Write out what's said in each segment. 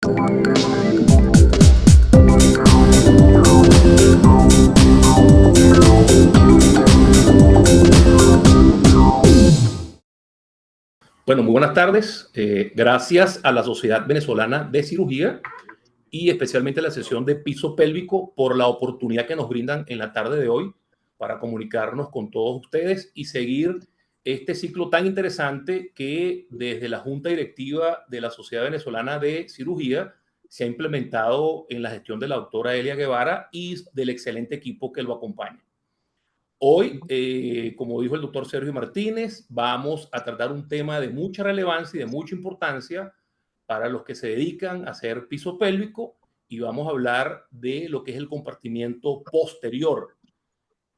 Bueno, muy buenas tardes. Gracias a la Sociedad Venezolana de Cirugía y especialmente a la sesión de piso pélvico por la oportunidad que nos brindan en la tarde de hoy para comunicarnos con todos ustedes y seguir este ciclo tan interesante que desde la Junta Directiva de la Sociedad Venezolana de Cirugía se ha implementado en la gestión de la doctora Elia Guevara y del excelente equipo que lo acompaña. Hoy, como dijo el doctor Sergio Martínez, vamos a tratar un tema de mucha relevancia y de mucha importancia para los que se dedican a hacer piso pélvico y vamos a hablar de lo que es el compartimiento posterior.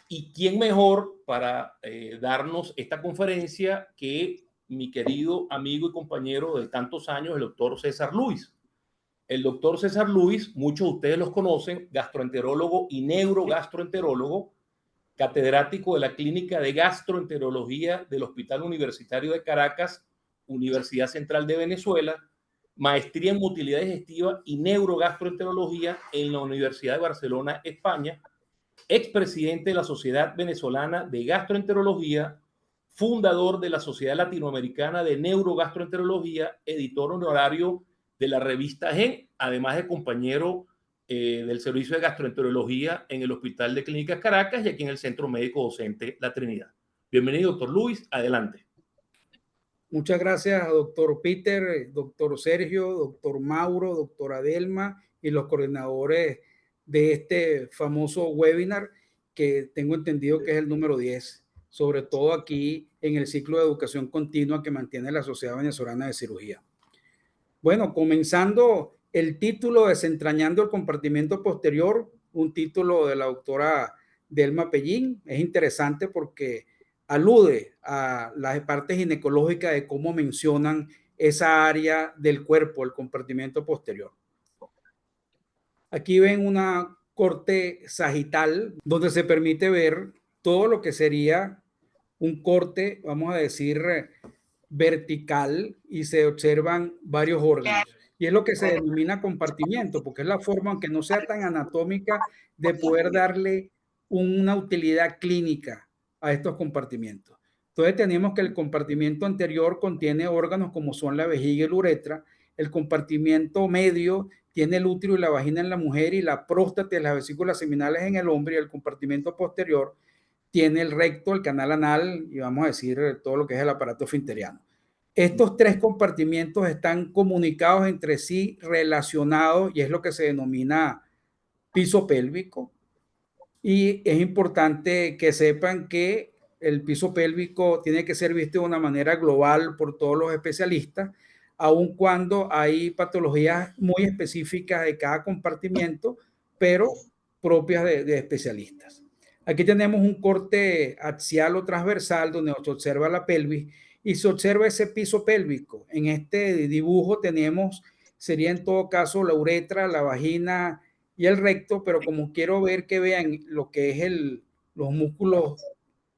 ¿Y quién mejor para darnos esta conferencia que mi querido amigo y compañero de tantos años, el doctor César Luis? El doctor César Luis, muchos de ustedes los conocen, gastroenterólogo y neurogastroenterólogo, catedrático de la Clínica de Gastroenterología del Hospital Universitario de Caracas, Universidad Central de Venezuela, maestría en motilidad digestiva y neurogastroenterología en la Universidad de Barcelona, España, expresidente de la Sociedad Venezolana de Gastroenterología, fundador de la Sociedad Latinoamericana de Neurogastroenterología, editor honorario de la revista GEN, además de compañero del Servicio de Gastroenterología en el Hospital de Clínicas Caracas y aquí en el Centro Médico Docente La Trinidad. Bienvenido, doctor Luis, adelante. Muchas gracias, doctor Peter, doctor Sergio, doctor Mauro, doctora Adelma y los coordinadores de este famoso webinar que tengo entendido que es el número 10, sobre todo aquí en el ciclo de educación continua que mantiene la Sociedad Venezolana de Cirugía. Bueno, comenzando el título, Desentrañando el compartimiento posterior, un título de la doctora Delma Pellín. Es interesante porque alude a las partes ginecológicas de cómo mencionan esa área del cuerpo, el compartimiento posterior. Aquí ven una corte sagital donde se permite ver todo lo que sería un corte, vamos a decir, vertical y se observan varios órganos. Y es lo que se denomina compartimiento, porque es la forma, aunque no sea tan anatómica, de poder darle una utilidad clínica a estos compartimientos. Entonces tenemos que el compartimiento anterior contiene órganos como son la vejiga y la uretra, el compartimiento medio tiene el útero y la vagina en la mujer y la próstata y las vesículas seminales en el hombre, y el compartimento posterior tiene el recto, el canal anal y vamos a decir todo lo que es el aparato esfinteriano. Estos tres compartimientos están comunicados entre sí, relacionados, y es lo que se denomina piso pélvico. Y es importante que sepan que el piso pélvico tiene que ser visto de una manera global por todos los especialistas, aun cuando hay patologías muy específicas de cada compartimiento, pero propias de especialistas. Aquí tenemos un corte axial o transversal donde se observa la pelvis y se observa ese piso pélvico. En este dibujo tenemos, sería en todo caso la uretra, la vagina y el recto, pero como quiero ver que vean lo que es los músculos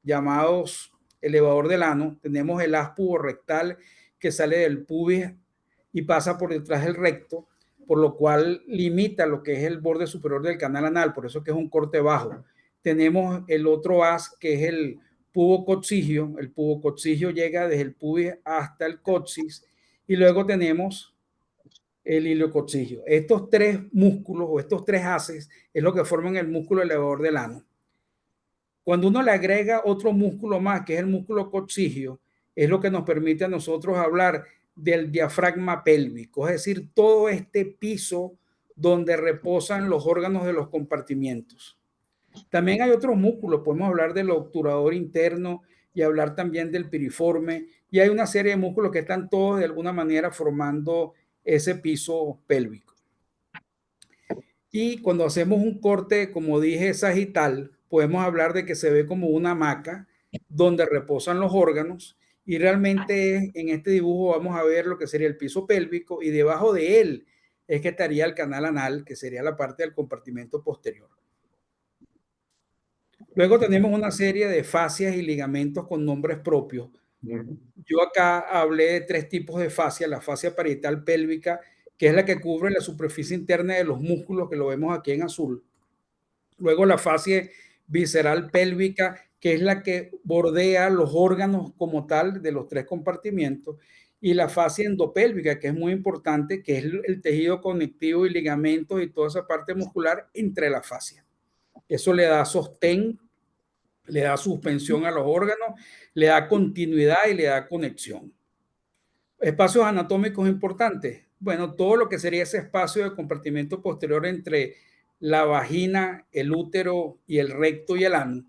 llamados elevador del ano, tenemos el haz puborectal que sale del pubis y pasa por detrás del recto, por lo cual limita lo que es el borde superior del canal anal, por eso que es un corte bajo. Tenemos el otro haz que es el pubococcigio. El pubococcigio llega desde el pubis hasta el coxis y luego tenemos el iliococcigio. Estos tres músculos o estos tres haces es lo que forman el músculo elevador del ano. Cuando uno le agrega otro músculo más, que es el músculo coccigio, es lo que nos permite a nosotros hablar del diafragma pélvico, es decir, todo este piso donde reposan los órganos de los compartimientos. También hay otros músculos, podemos hablar del obturador interno y hablar también del piriforme, y hay una serie de músculos que están todos de alguna manera formando ese piso pélvico. Y cuando hacemos un corte, como dije, sagital, podemos hablar de que se ve como una hamaca donde reposan los órganos, y realmente en este dibujo vamos a ver lo que sería el piso pélvico y debajo de él es que estaría el canal anal, que sería la parte del compartimento posterior. Luego tenemos una serie de fascias y ligamentos con nombres propios. Yo acá hablé de tres tipos de fascia: la fascia parietal pélvica, que es la que cubre la superficie interna de los músculos, que lo vemos aquí en azul. Luego la fascia visceral pélvica, que es la que bordea los órganos como tal de los tres compartimientos, y la fascia endopélvica, que es muy importante, que es el tejido conectivo y ligamentos y toda esa parte muscular entre la fascia. Eso le da sostén, le da suspensión a los órganos, le da continuidad y le da conexión. Espacios anatómicos importantes. Bueno, todo lo que sería ese espacio de compartimiento posterior entre la vagina, el útero y el recto y el ano.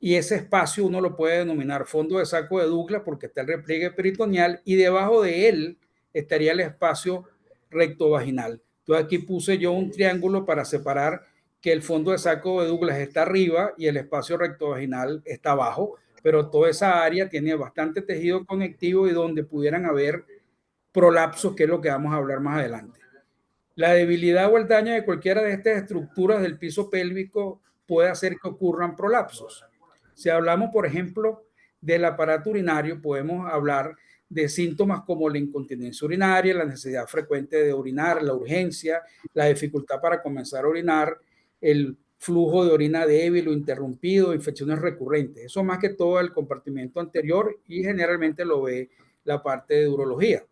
Y ese espacio uno lo puede denominar fondo de saco de Douglas porque está el repliegue peritoneal y debajo de él estaría el espacio rectovaginal. Entonces aquí puse yo un triángulo para separar que el fondo de saco de Douglas está arriba y el espacio rectovaginal está abajo, pero toda esa área tiene bastante tejido conectivo y donde pudieran haber prolapsos, que es lo que vamos a hablar más adelante. La debilidad o el daño de cualquiera de estas estructuras del piso pélvico puede hacer que ocurran prolapsos. Si hablamos, por ejemplo, del aparato urinario, podemos hablar de síntomas como la incontinencia urinaria, la necesidad frecuente de orinar, la urgencia, la dificultad para comenzar a orinar, el flujo de orina débil o interrumpido, infecciones recurrentes. Eso más que todo el compartimento anterior y generalmente lo ve la parte de urología.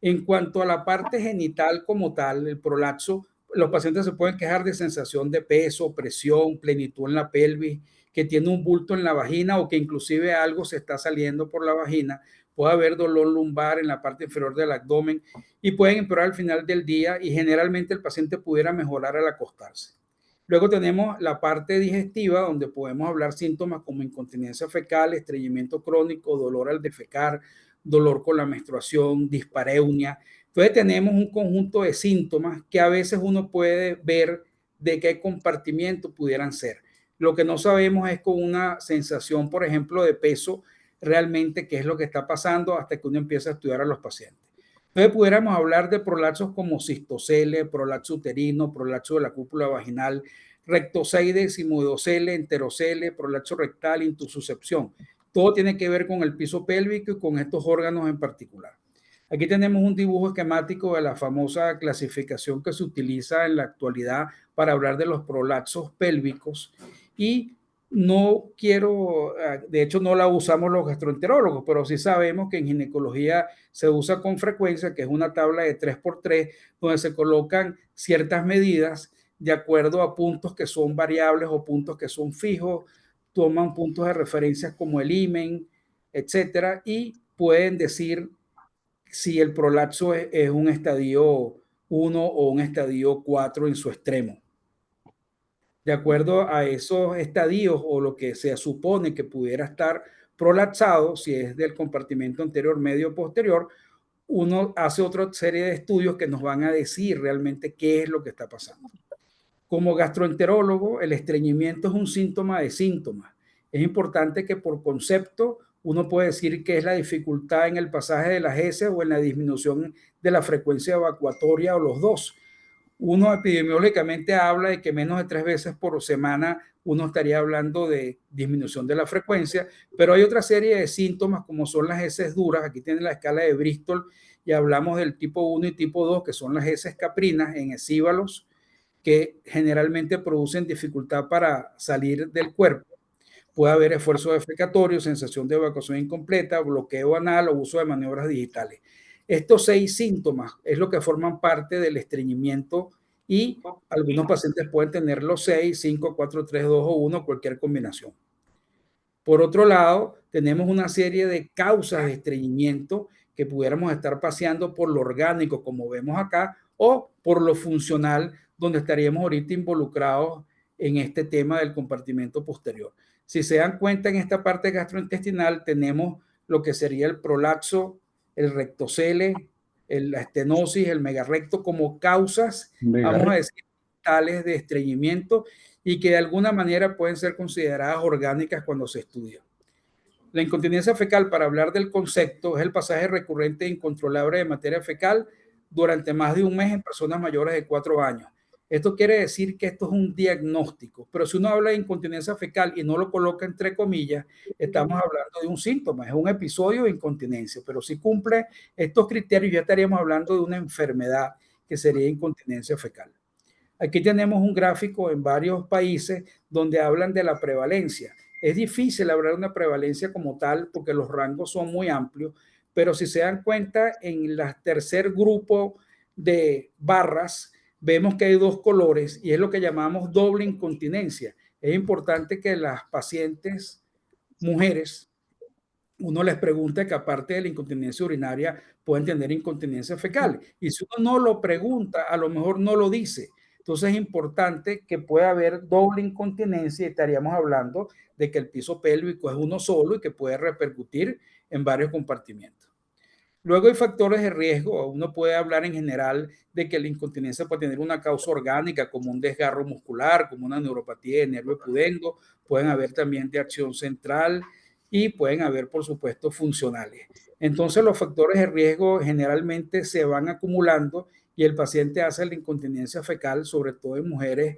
En cuanto a la parte genital como tal, el prolapso, los pacientes se pueden quejar de sensación de peso, presión, plenitud en la pelvis, que tiene un bulto en la vagina o que inclusive algo se está saliendo por la vagina. Puede haber dolor lumbar en la parte inferior del abdomen y pueden empeorar al final del día y generalmente el paciente pudiera mejorar al acostarse. Luego tenemos la parte digestiva, donde podemos hablar síntomas como incontinencia fecal, estreñimiento crónico, dolor al defecar, dolor con la menstruación, dispareunia. Entonces tenemos un conjunto de síntomas que a veces uno puede ver de qué compartimiento pudieran ser. Lo que no sabemos es con una sensación, por ejemplo, de peso, realmente qué es lo que está pasando hasta que uno empieza a estudiar a los pacientes. Entonces pudiéramos hablar de prolapsos como cistocele, prolapso uterino, prolapso de la cúpula vaginal, rectocele, simoidocele, enterocele, prolapso rectal, intususcepción. Todo tiene que ver con el piso pélvico y con estos órganos en particular. Aquí tenemos un dibujo esquemático de la famosa clasificación que se utiliza en la actualidad para hablar de los prolapsos pélvicos y no quiero, de hecho no la usamos los gastroenterólogos, pero sí sabemos que en ginecología se usa con frecuencia, que es una tabla de 3x3, donde se colocan ciertas medidas de acuerdo a puntos que son variables o puntos que son fijos, toman puntos de referencia como el imen, etcétera, y pueden decir si el prolapso es un estadio 1 o un estadio 4 en su extremo. De acuerdo a esos estadios o lo que se supone que pudiera estar prolapsado, si es del compartimento anterior, medio, posterior, uno hace otra serie de estudios que nos van a decir realmente qué es lo que está pasando. Como gastroenterólogo, el estreñimiento es un síntoma de síntomas. Es importante que por concepto uno puede decir que es la dificultad en el pasaje de las heces o en la disminución de la frecuencia evacuatoria o los dos. Uno epidemiológicamente habla de que menos de 3 veces por semana uno estaría hablando de disminución de la frecuencia, pero hay otra serie de síntomas como son las heces duras. Aquí tienen la escala de Bristol y hablamos del tipo 1 y tipo 2, que son las heces caprinas en esíbalos, que generalmente producen dificultad para salir del cuerpo. Puede haber esfuerzo defecatorio, sensación de evacuación incompleta, bloqueo anal o uso de maniobras digitales. Estos 6 síntomas es lo que forman parte del estreñimiento y algunos pacientes pueden tener los 6, 5, 4, 3, 2 o 1, cualquier combinación. Por otro lado, tenemos una serie de causas de estreñimiento que pudiéramos estar paseando por lo orgánico, como vemos acá, o por lo funcional, donde estaríamos ahorita involucrados en este tema del compartimento posterior. Si se dan cuenta, en esta parte gastrointestinal tenemos lo que sería el prolapso, el rectocele, la estenosis, el megarrecto como causas, vamos a decir, tales de estreñimiento y que de alguna manera pueden ser consideradas orgánicas cuando se estudia. La incontinencia fecal, para hablar del concepto, es el pasaje recurrente e incontrolable de materia fecal durante más de un mes en personas mayores de 4 años. Esto quiere decir que esto es un diagnóstico, pero si uno habla de incontinencia fecal y no lo coloca entre comillas, estamos hablando de un síntoma, es un episodio de incontinencia, pero si cumple estos criterios ya estaríamos hablando de una enfermedad que sería incontinencia fecal. Aquí tenemos un gráfico en varios países donde hablan de la prevalencia. Es difícil hablar de una prevalencia como tal porque los rangos son muy amplios, pero si se dan cuenta, en el tercer grupo de barras vemos que hay dos colores y es lo que llamamos doble incontinencia. Es importante que las pacientes mujeres, uno les pregunta que aparte de la incontinencia urinaria pueden tener incontinencia fecal. Y si uno no lo pregunta, a lo mejor no lo dice. Entonces es importante que pueda haber doble incontinencia y estaríamos hablando de que el piso pélvico es uno solo y que puede repercutir en varios compartimentos. Luego hay factores de riesgo. Uno puede hablar en general de que la incontinencia puede tener una causa orgánica como un desgarro muscular, como una neuropatía de nervio pudendo. Pueden haber también de acción central y pueden haber, por supuesto, funcionales. Entonces los factores de riesgo generalmente se van acumulando y el paciente hace la incontinencia fecal, sobre todo en mujeres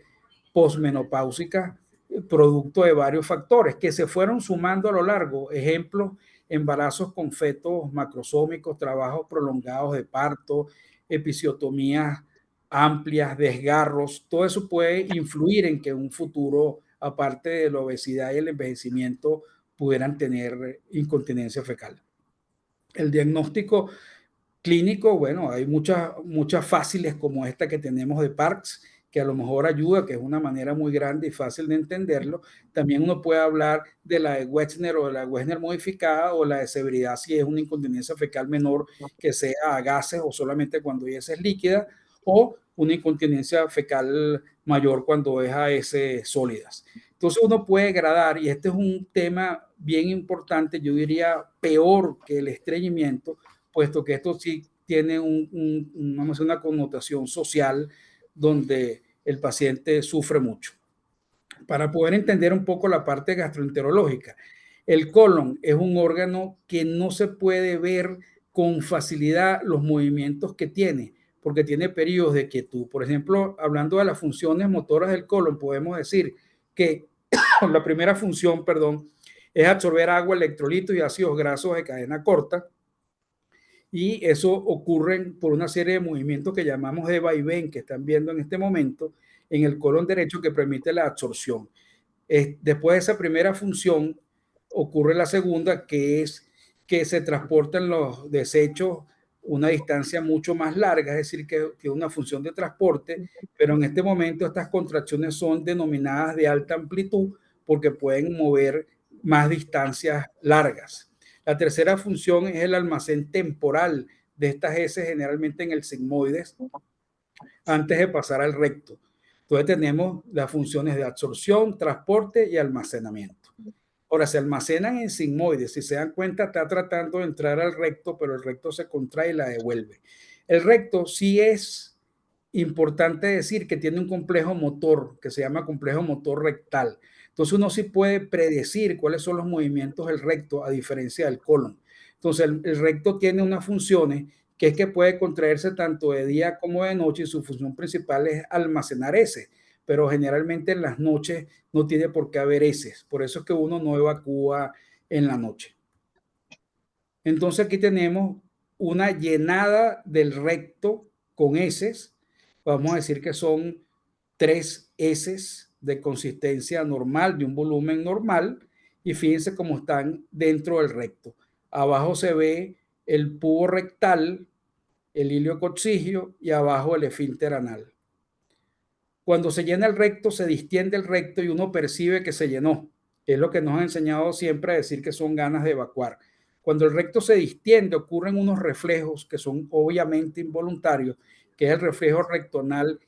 posmenopáusicas, producto de varios factores que se fueron sumando a lo largo. Ejemplos: embarazos con fetos macrosómicos, trabajos prolongados de parto, episiotomías amplias, desgarros. Todo eso puede influir en que un futuro, aparte de la obesidad y el envejecimiento, pudieran tener incontinencia fecal. El diagnóstico clínico, bueno, hay muchas fáciles como esta que tenemos de Parks, que a lo mejor ayuda, que es una manera muy grande y fácil de entenderlo. También uno puede hablar de la de Wechsner o de la Wechsner modificada o la de severidad si es una incontinencia fecal menor que sea a gases o solamente cuando es líquida, o una incontinencia fecal mayor cuando es AS sólidas. Entonces uno puede gradar, y este es un tema bien importante, yo diría peor que el estreñimiento, puesto que esto sí tiene vamos a una connotación social donde el paciente sufre mucho. Para poder entender un poco la parte gastroenterológica, el colon es un órgano que no se puede ver con facilidad los movimientos que tiene, porque tiene periodos de quietud. Por ejemplo, hablando de las funciones motoras del colon, podemos decir que la primera función, perdón, es absorber agua, electrolitos y ácidos grasos de cadena corta. Y eso ocurre por una serie de movimientos que llamamos de vaivén, que están viendo en este momento en el colon derecho, que permite la absorción. Después de esa primera función ocurre la segunda, que es que se transportan los desechos una distancia mucho más larga, es decir, que una función de transporte, pero en este momento estas contracciones son denominadas de alta amplitud porque pueden mover más distancias largas. La tercera función es el almacén temporal de estas heces, generalmente en el sigmoides, antes de pasar al recto. Entonces tenemos las funciones de absorción, transporte y almacenamiento. Ahora, se almacenan en sigmoides. Si se dan cuenta, está tratando de entrar al recto, pero el recto se contrae y la devuelve. El recto sí es importante decir que tiene un complejo motor que se llama complejo motor rectal. Entonces uno sí puede predecir cuáles son los movimientos del recto a diferencia del colon. Entonces el recto tiene unas funciones que es que puede contraerse tanto de día como de noche y su función principal es almacenar heces, pero generalmente en las noches no tiene por qué haber heces. Por eso es que uno no evacúa en la noche. Entonces aquí tenemos una llenada del recto con heces. Vamos a decir que son 3 heces de consistencia normal, de un volumen normal, y fíjense cómo están dentro del recto. Abajo se ve el pubo rectal, el ilio coccigio y abajo el esfínter anal. Cuando se llena el recto, se distiende el recto y uno percibe que se llenó. Es lo que nos han enseñado siempre a decir que son ganas de evacuar. Cuando el recto se distiende, ocurren unos reflejos que son obviamente involuntarios, que es el reflejo rectonal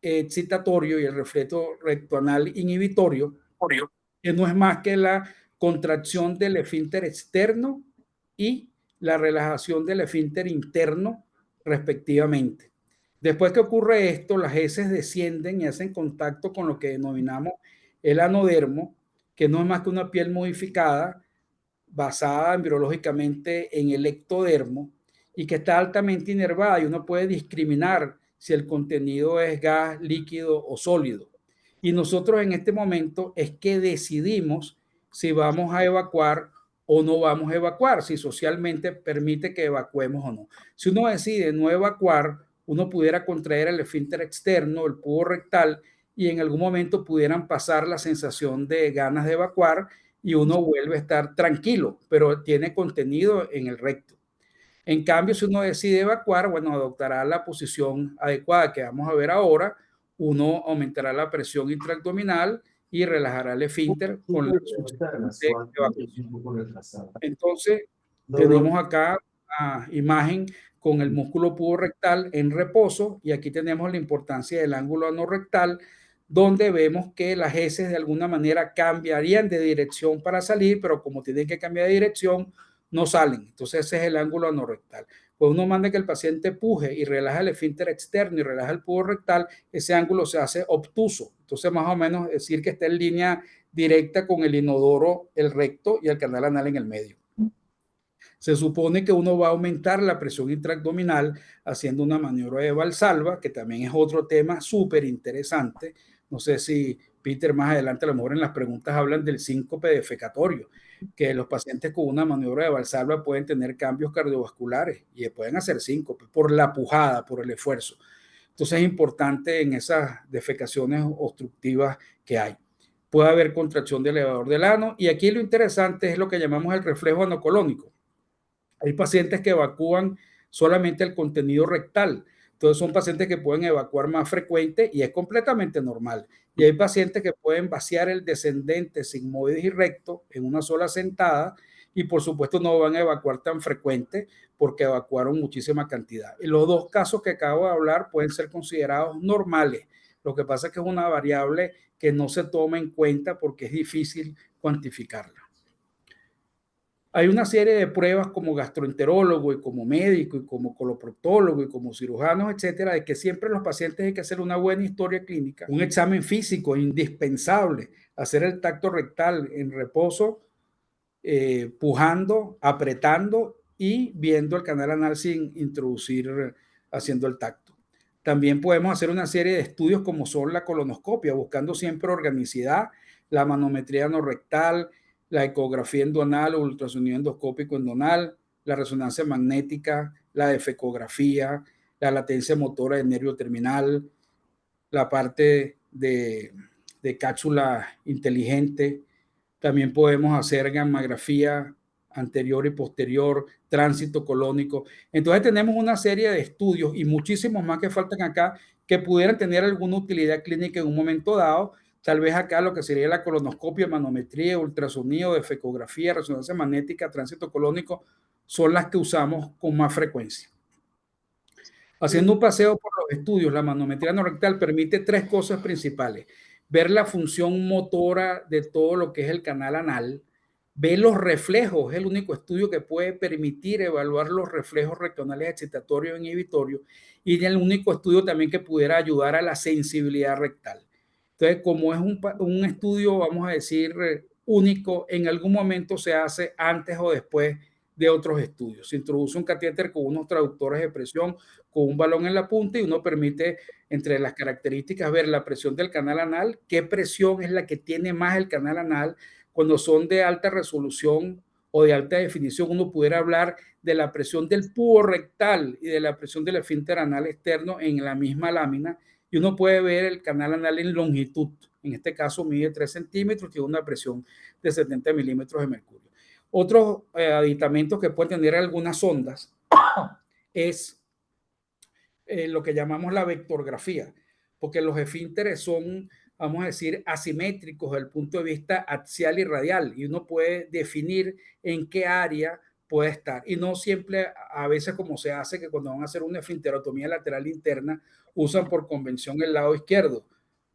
excitatorio y el reflejo rectonal inhibitorio, que no es más que la contracción del esfínter externo y la relajación del esfínter interno, respectivamente. Después que ocurre esto, las heces descienden y hacen contacto con lo que denominamos el anodermo, que no es más que una piel modificada basada embriológicamente en el ectodermo y que está altamente inervada y uno puede discriminar si el contenido es gas, líquido o sólido. Y nosotros en este momento es que decidimos si vamos a evacuar o no vamos a evacuar, si socialmente permite que evacuemos o no. Si uno decide no evacuar, uno pudiera contraer el esfínter externo, el pubo rectal, y en algún momento pudieran pasar la sensación de ganas de evacuar y uno vuelve a estar tranquilo, pero tiene contenido en el recto. En cambio, si uno decide evacuar, bueno, adoptará la posición adecuada que vamos a ver ahora. Uno aumentará la presión intraabdominal y relajará el esfínter con la subsecuente evacuación. Entonces, tenemos acá una imagen con el músculo puborectal en reposo y aquí tenemos la importancia del ángulo anorrectal, donde vemos que las heces de alguna manera cambiarían de dirección para salir, pero como tienen que cambiar de dirección, no salen. Entonces ese es el ángulo anorrectal. Cuando uno manda que el paciente puje y relaja el esfínter externo y relaja el pubo rectal, ese ángulo se hace obtuso. Entonces más o menos decir que está en línea directa con el inodoro, el recto y el canal anal en el medio. Se supone que uno va a aumentar la presión intraabdominal haciendo una maniobra de Valsalva, que también es otro tema súper interesante. No sé si Peter más adelante, a lo mejor en las preguntas hablan del síncope defecatorio, que los pacientes con una maniobra de Valsalva pueden tener cambios cardiovasculares y pueden hacer síncope por la pujada, por el esfuerzo. Entonces es importante en esas defecaciones obstructivas que hay. Puede haber contracción del elevador del ano y aquí lo interesante es lo que llamamos el reflejo anocolónico. Hay pacientes que evacúan solamente el contenido rectal. Entonces son pacientes que pueden evacuar más frecuente y es completamente normal. Y hay pacientes que pueden vaciar el descendente sigmoides y recto en una sola sentada y por supuesto no van a evacuar tan frecuente porque evacuaron muchísima cantidad. Y los dos casos que acabo de hablar pueden ser considerados normales. Lo que pasa es que es una variable que no se toma en cuenta porque es difícil cuantificarla. Hay una serie de pruebas como gastroenterólogo y como médico y como coloproctólogo y como cirujanos, etcétera, de que siempre los pacientes hay que hacer una buena historia clínica, un examen físico indispensable, hacer el tacto rectal en reposo, pujando, apretando y viendo el canal anal sin introducir, haciendo el tacto. También podemos hacer una serie de estudios como son la colonoscopia, buscando siempre organicidad, la manometría no rectal, la ecografía endonal o ultrasonido endoscópico endonal, la resonancia magnética, la defecografía, la latencia motora del nervio terminal, la parte de cápsula inteligente. También podemos hacer gammagrafía anterior y posterior, tránsito colónico. Entonces tenemos una serie de estudios y muchísimos más que faltan acá que pudieran tener alguna utilidad clínica en un momento dado. Tal vez acá lo que sería la colonoscopia, manometría, ultrasonido, defecografía, resonancia magnética, tránsito colónico, son las que usamos con más frecuencia. Haciendo un paseo por los estudios, la manometría no rectal permite tres cosas principales. Ver la función motora de todo lo que es el canal anal, ver los reflejos, es el único estudio que puede permitir evaluar los reflejos rectonales excitatorios e inhibitorios, y es el único estudio también que pudiera ayudar a la sensibilidad rectal. Entonces, como es un estudio, vamos a decir, único, en algún momento se hace antes o después de otros estudios. Se introduce un catéter con unos traductores de presión, con un balón en la punta y uno permite, entre las características, ver la presión del canal anal, qué presión es la que tiene más el canal anal. Cuando son de alta resolución o de alta definición, uno pudiera hablar de la presión del pubo rectal y de la presión del esfínter anal externo en la misma lámina y uno puede ver el canal anal en longitud. En este caso mide 3 centímetros, tiene una presión de 70 milímetros de mercurio. Otros aditamentos que pueden tener algunas sondas es lo que llamamos la vectorgrafía, porque los esfínteres son, vamos a decir, asimétricos desde el punto de vista axial y radial, y uno puede definir en qué área puede estar. Y no siempre, a veces como se hace, que cuando van a hacer una esfinterotomía lateral interna, usan por convención el lado izquierdo,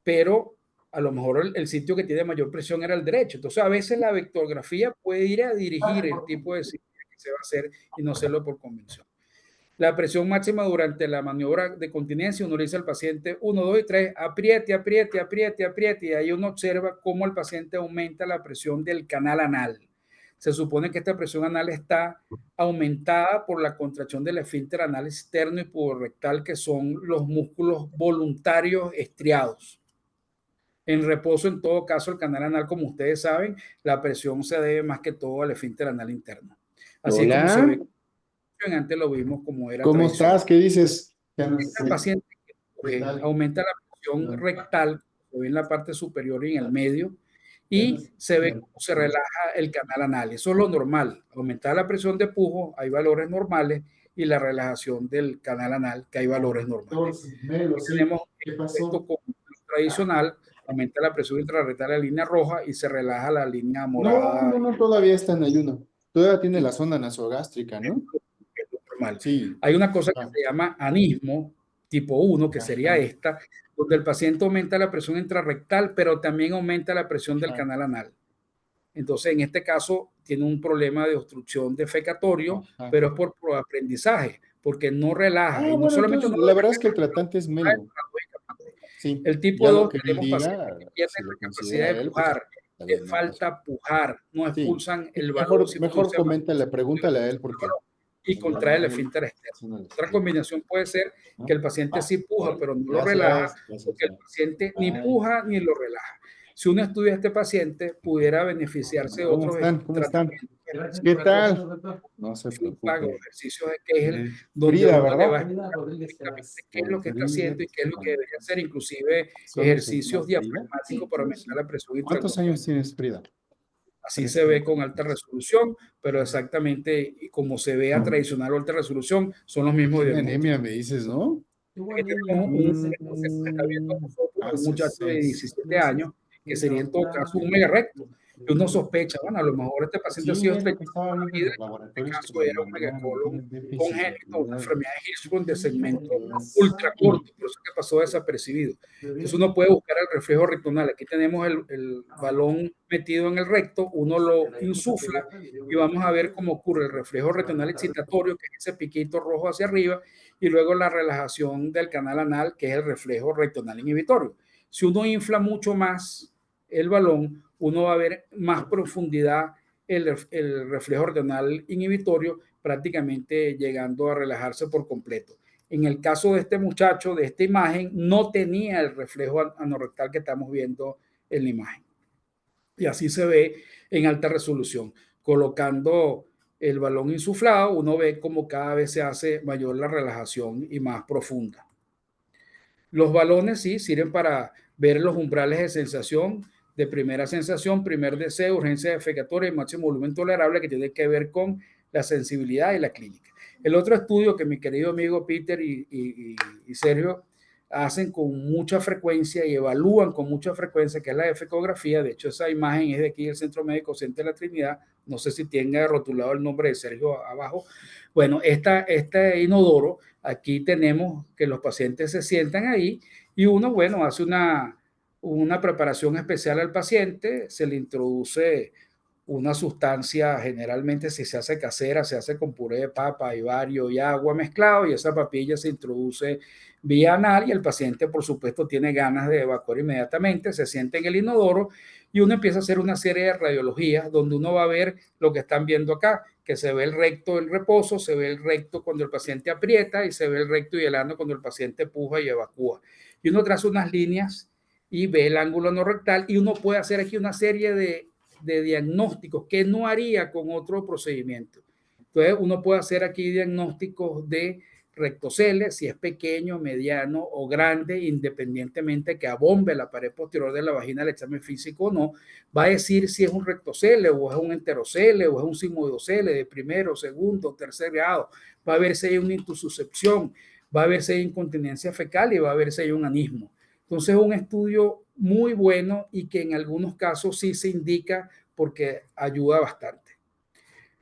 pero a lo mejor el sitio que tiene mayor presión era el derecho. Entonces, a veces la vectorgrafía puede ir a dirigir el tipo de cirugía que se va a hacer y no hacerlo por convención. La presión máxima durante la maniobra de continencia, uno le dice al paciente 1, 2 y 3, apriete, apriete, apriete, apriete, y ahí uno observa cómo el paciente aumenta la presión del canal anal. Se supone que esta presión anal está aumentada por la contracción del esfínter anal externo y puborectal, que son los músculos voluntarios estriados. En reposo, en todo caso, el canal anal, como ustedes saben, la presión se debe más que todo al esfínter anal interno. Así es como se ve. Antes lo vimos como era ¿Cómo estás? ¿Qué dices? El paciente que aumenta la presión rectal, se ve en la parte superior y en el medio, y se ve cómo se relaja el canal anal. Eso es lo normal. Aumentar la presión de pujo, hay valores normales, y la relajación del canal anal, que hay valores normales. Aquí tenemos esto como tradicional, aumenta la presión intrarrectal a la línea roja y se relaja la línea morada. No, todavía está en ayuno. Todavía tiene la zona nasogástrica, ¿no? Es lo normal. Sí. Hay una cosa que se llama anismo tipo 1, que sería esta, donde el paciente aumenta la presión intrarrectal, pero también aumenta la presión del canal anal. Entonces, en este caso, tiene un problema de obstrucción defecatorio, pero es por aprendizaje, porque no relaja. Y no solamente entonces, la verdad es que el tratante es Melo. Sí, el tipo 2, tenemos diga, pacientes que pierden si lo la considera capacidad de él, pujar, pues, les falta pujar, no expulsan el mejor, valor. mejor coméntale, pregúntale a él porque y contrae el esfínter externo. Otra combinación puede ser que el paciente sí puja, pero no lo relaja, porque el paciente ni puja ni lo relaja. Si uno estudia a este paciente, pudiera beneficiarse de otros tratamientos. ¿Qué tal? No se preocupe. Ejercicios de Kegel, donde Frida, uno le va a ¿verdad? explicar qué es lo que está haciendo y qué es lo que debería hacer, inclusive ejercicios diafragmáticos para aumentar la presión intraabdominal. ¿Cuántos años tienes, Frida? Así se ve con alta resolución, pero exactamente como se ve a tradicional o alta resolución, son los mismos diagnósticos. Anemia, me dices, ¿no? Aquí tenemos un muchacho de 17 años, que sería en todo caso un mega recto. Y uno sospecha, bueno, a lo mejor este paciente ha sido estreñido toda la vida, en este caso era un megacolon congénito, una enfermedad de Hirschsprung de segmento ultra corto, por eso que pasó desapercibido. Entonces uno puede buscar el reflejo rectal. Aquí tenemos el balón metido en el recto, uno lo insufla y vamos a ver cómo ocurre el reflejo rectal excitatorio, que es ese piquito rojo hacia arriba, y luego la relajación del canal anal, que es el reflejo rectal inhibitorio. Si uno infla mucho más el balón, uno va a ver más profundidad el reflejo renal inhibitorio, prácticamente llegando a relajarse por completo. En el caso de este muchacho, de esta imagen, no tenía el reflejo anorrectal que estamos viendo en la imagen. Y así se ve en alta resolución. Colocando el balón insuflado, uno ve como cada vez se hace mayor la relajación y más profunda. Los balones sí sirven para ver los umbrales de sensación, de primera sensación, primer deseo, urgencia defecatoria y máximo volumen tolerable, que tiene que ver con la sensibilidad y la clínica. El otro estudio que mi querido amigo Peter y Sergio hacen con mucha frecuencia y evalúan con mucha frecuencia, que es la ecografía. De hecho, esa imagen es de aquí del Centro Médico Centro de la Trinidad. No sé si tenga rotulado el nombre de Sergio abajo. Bueno, este inodoro, aquí tenemos que los pacientes se sientan ahí y uno, bueno, hace una preparación especial al paciente, se le introduce una sustancia, generalmente si se hace casera, se hace con puré de papa y vario y agua mezclado, y esa papilla se introduce vía anal y el paciente, por supuesto, tiene ganas de evacuar inmediatamente, se siente en el inodoro y uno empieza a hacer una serie de radiologías donde uno va a ver lo que están viendo acá, que se ve el recto en reposo, se ve el recto cuando el paciente aprieta y se ve el recto y el ano cuando el paciente puja y evacúa. Y uno traza unas líneas y ve el ángulo no rectal y uno puede hacer aquí una serie de diagnósticos que no haría con otro procedimiento. Entonces, uno puede hacer aquí diagnósticos de rectocele, si es pequeño, mediano o grande, independientemente que abombe la pared posterior de la vagina el examen físico o no, va a decir si es un rectocele o es un enterocele o es un sigmoidocele de primero, segundo, tercer grado, va a ver si hay una intususcepción, va a ver si hay incontinencia fecal y va a ver si hay un anismo. Entonces, es un estudio muy bueno y que en algunos casos sí se indica porque ayuda bastante.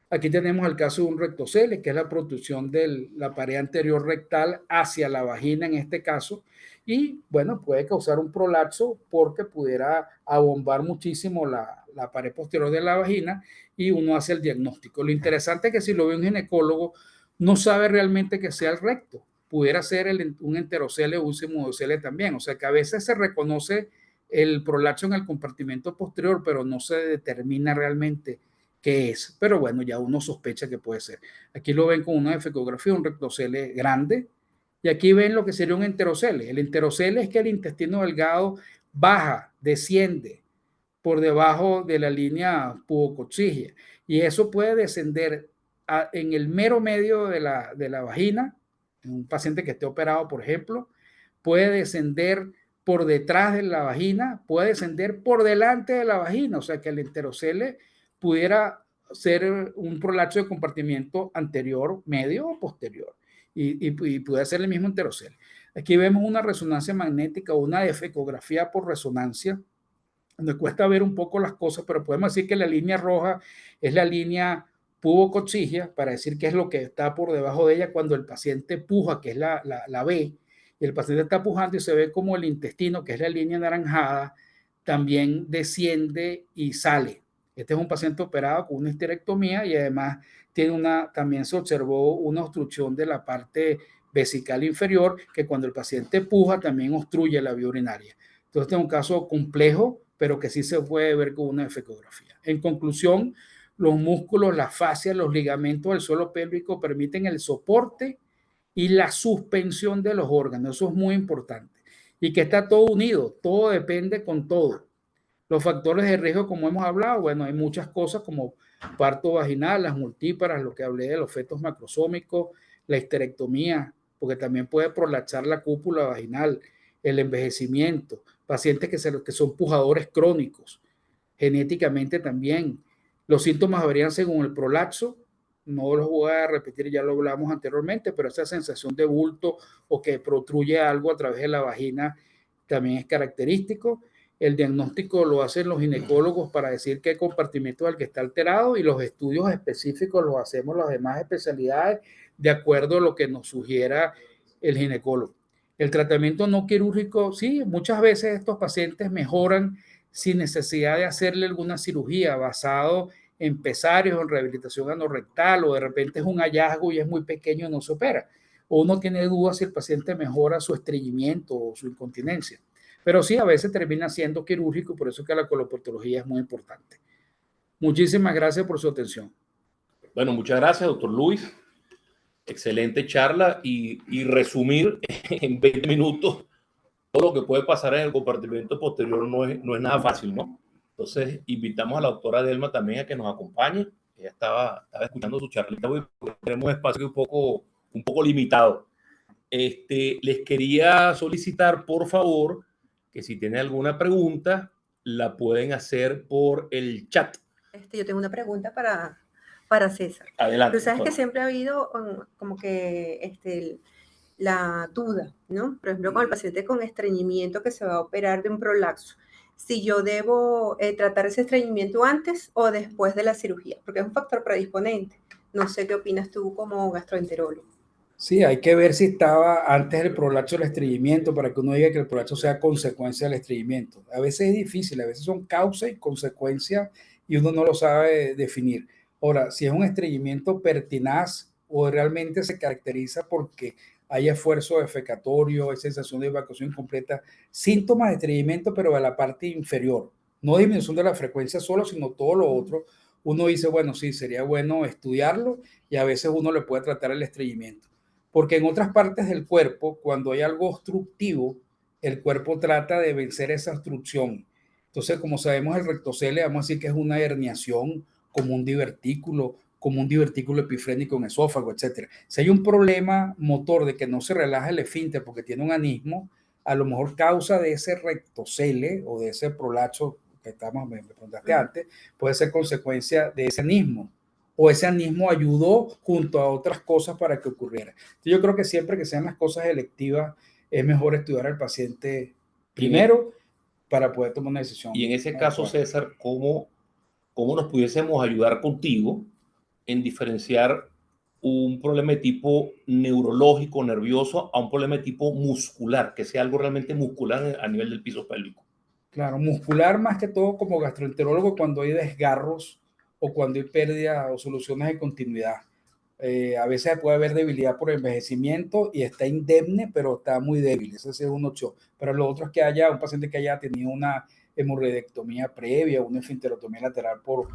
Aquí tenemos el caso de un rectocele, que es la protrusión de la pared anterior rectal hacia la vagina en este caso, y bueno, puede causar un prolapso porque pudiera abombar muchísimo la pared posterior de la vagina y uno hace el diagnóstico. Lo interesante es que si lo ve un ginecólogo, no sabe realmente que sea el recto, pudiera ser un enterocele o un sigmoidocele también, o sea que a veces se reconoce el prolapso en el compartimento posterior, pero no se determina realmente qué es. Pero bueno, ya uno sospecha que puede ser. Aquí lo ven con una ecografía, un rectocele grande, y aquí ven lo que sería un enterocele. El enterocele es que el intestino delgado baja, desciende por debajo de la línea pubococcígea, y eso puede descender en el mero medio de la vagina en un paciente que esté operado, por ejemplo, puede descender por detrás de la vagina, puede descender por delante de la vagina, o sea que el enterocele pudiera ser un prolapso de compartimiento anterior, medio o posterior, y puede ser el mismo enterocele. Aquí vemos una resonancia magnética o una ecografía por resonancia, donde cuesta ver un poco las cosas, pero podemos decir que la línea roja es la línea pubocoxigia, para decir qué es lo que está por debajo de ella cuando el paciente puja, que es la B, y el paciente está pujando y se ve como el intestino, que es la línea anaranjada, también desciende y sale. Este es un paciente operado con una histerectomía y además también se observó una obstrucción de la parte vesical inferior, que cuando el paciente puja también obstruye la vía urinaria. Entonces, este es un caso complejo, pero que sí se puede ver con una ecografía. En conclusión, los músculos, las fascias, los ligamentos del suelo pélvico permiten el soporte y la suspensión de los órganos. Eso es muy importante. Y que está todo unido, todo depende con todo. Los factores de riesgo, como hemos hablado, bueno, hay muchas cosas como parto vaginal, las multíparas, lo que hablé de los fetos macrosómicos, la histerectomía, porque también puede prolapsar la cúpula vaginal, el envejecimiento, pacientes que son pujadores crónicos, genéticamente también. Los síntomas varían según el prolapso, no los voy a repetir, ya lo hablamos anteriormente, pero esa sensación de bulto o que protruye algo a través de la vagina también es característico. El diagnóstico lo hacen los ginecólogos para decir qué compartimento es el que está alterado, y los estudios específicos los hacemos las demás especialidades de acuerdo a lo que nos sugiera el ginecólogo. El tratamiento no quirúrgico, sí, muchas veces estos pacientes mejoran sin necesidad de hacerle alguna cirugía basado en pesarios o en rehabilitación anorrectal, o de repente es un hallazgo y es muy pequeño y no se opera. O uno tiene dudas si el paciente mejora su estreñimiento o su incontinencia. Pero sí, a veces termina siendo quirúrgico, por eso es que la coloproctología es muy importante. Muchísimas gracias por su atención. Bueno, muchas gracias, doctor Luis. Excelente charla y resumir en 20 minutos todo lo que puede pasar en el compartimento posterior no es nada fácil, ¿no? Entonces, invitamos a la doctora Delma también a que nos acompañe. Ella estaba escuchando su charlita hoy porque tenemos espacio un poco limitado. Les quería solicitar, por favor, que si tienen alguna pregunta, la pueden hacer por el chat. Yo tengo una pregunta para César. Adelante. Tú sabes que siempre ha habido como que la duda, ¿no? Por ejemplo, con el paciente con estreñimiento que se va a operar de un prolapso, si yo debo tratar ese estreñimiento antes o después de la cirugía, porque es un factor predisponente. No sé qué opinas tú como gastroenterólogo. Sí, hay que ver si estaba antes del prolapso del estreñimiento para que uno diga que el prolapso sea consecuencia del estreñimiento. A veces es difícil, a veces son causa y consecuencia y uno no lo sabe definir. Ahora, si es un estreñimiento pertinaz o realmente se caracteriza porque hay esfuerzo defecatorio, hay sensación de evacuación incompleta, síntomas de estreñimiento pero de la parte inferior, no disminución de la frecuencia solo, sino todo lo otro, uno dice, bueno, sí, sería bueno estudiarlo y a veces uno le puede tratar el estreñimiento. Porque en otras partes del cuerpo, cuando hay algo obstructivo, el cuerpo trata de vencer esa obstrucción. Entonces, como sabemos, el rectocele, vamos a decir que es una herniación, como un divertículo epifrénico en esófago, etc. Si hay un problema motor de que no se relaja el esfínter porque tiene un anismo, a lo mejor causa de ese rectocele o de ese prolapso que me preguntaste antes, puede ser consecuencia de ese anismo, o ese anismo ayudó junto a otras cosas para que ocurriera. Entonces, yo creo que siempre que sean las cosas electivas, es mejor estudiar al paciente primero para poder tomar una decisión. Y en ese caso, César, ¿cómo nos pudiésemos ayudar contigo en diferenciar un problema de tipo neurológico, nervioso, a un problema de tipo muscular, que sea algo realmente muscular a nivel del piso pélvico? Claro, muscular más que todo como gastroenterólogo cuando hay desgarros o cuando hay pérdida o soluciones de continuidad. A veces puede haber debilidad por envejecimiento y está indemne, pero está muy débil. Ese es una opción. Pero lo otro es que haya un paciente que haya tenido una hemorroidectomía previa, una esfinterotomía lateral por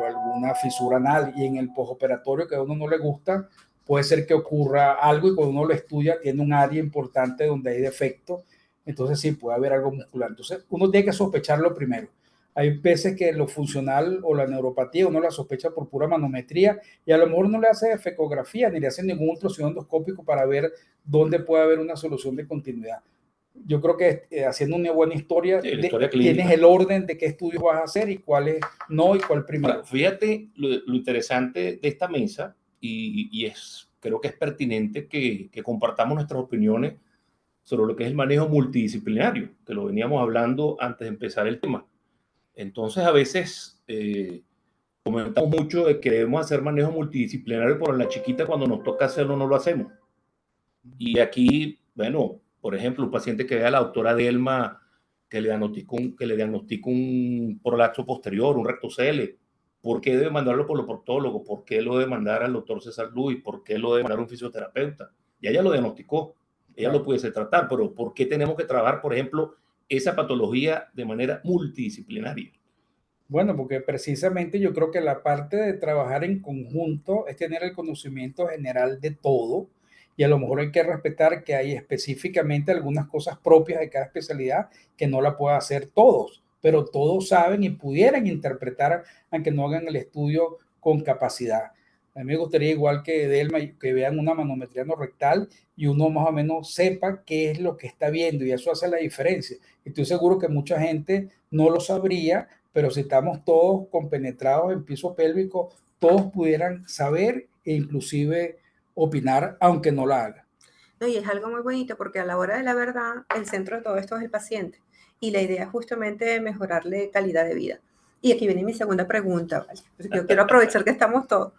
alguna fisura anal, y en el postoperatorio que a uno no le gusta, puede ser que ocurra algo y cuando uno lo estudia tiene un área importante donde hay defecto. Entonces sí, puede haber algo muscular. Entonces uno tiene que sospecharlo primero. Hay veces que lo funcional o la neuropatía uno la sospecha por pura manometría y a lo mejor no le hace fecografía ni le hace ningún ultrasonido endoscópico para ver dónde puede haber una solución de continuidad. Yo creo que haciendo una buena historia, Sí, la historia clínica. tienes el orden de qué estudios vas a hacer y cuáles no y cuál primero. Ahora, fíjate lo interesante de esta mesa y creo que es pertinente que compartamos nuestras opiniones sobre lo que es el manejo multidisciplinario, que lo veníamos hablando antes de empezar el tema. Entonces, a veces comentamos mucho de que debemos hacer manejo multidisciplinario, pero en la chiquita cuando nos toca hacerlo no lo hacemos. Y aquí, bueno, por ejemplo, un paciente que vea a la doctora Delma que le diagnostica un prolapso posterior, un rectocele, ¿por qué debe mandarlo por los proctólogos? ¿Por qué lo debe mandar al doctor César Luis? ¿Por qué lo debe mandar a un fisioterapeuta? Y ella lo diagnosticó, ella lo pudiese tratar, pero ¿por qué tenemos que trabajar, por ejemplo, esa patología de manera multidisciplinaria? Bueno, porque precisamente yo creo que la parte de trabajar en conjunto es tener el conocimiento general de todo y a lo mejor hay que respetar que hay específicamente algunas cosas propias de cada especialidad que no la pueden hacer todos, pero todos saben y pudieran interpretar aunque no hagan el estudio con capacidad. A mí me gustaría igual que Delma que vean una manometría no rectal y uno más o menos sepa qué es lo que está viendo y eso hace la diferencia. Estoy seguro que mucha gente no lo sabría, pero si estamos todos compenetrados en piso pélvico, todos pudieran saber e inclusive opinar, aunque no la hagan. No, y es algo muy bonito porque a la hora de la verdad, el centro de todo esto es el paciente. Y la idea es justamente mejorarle calidad de vida. Y aquí viene mi segunda pregunta, ¿vale? Yo quiero aprovechar que estamos todos.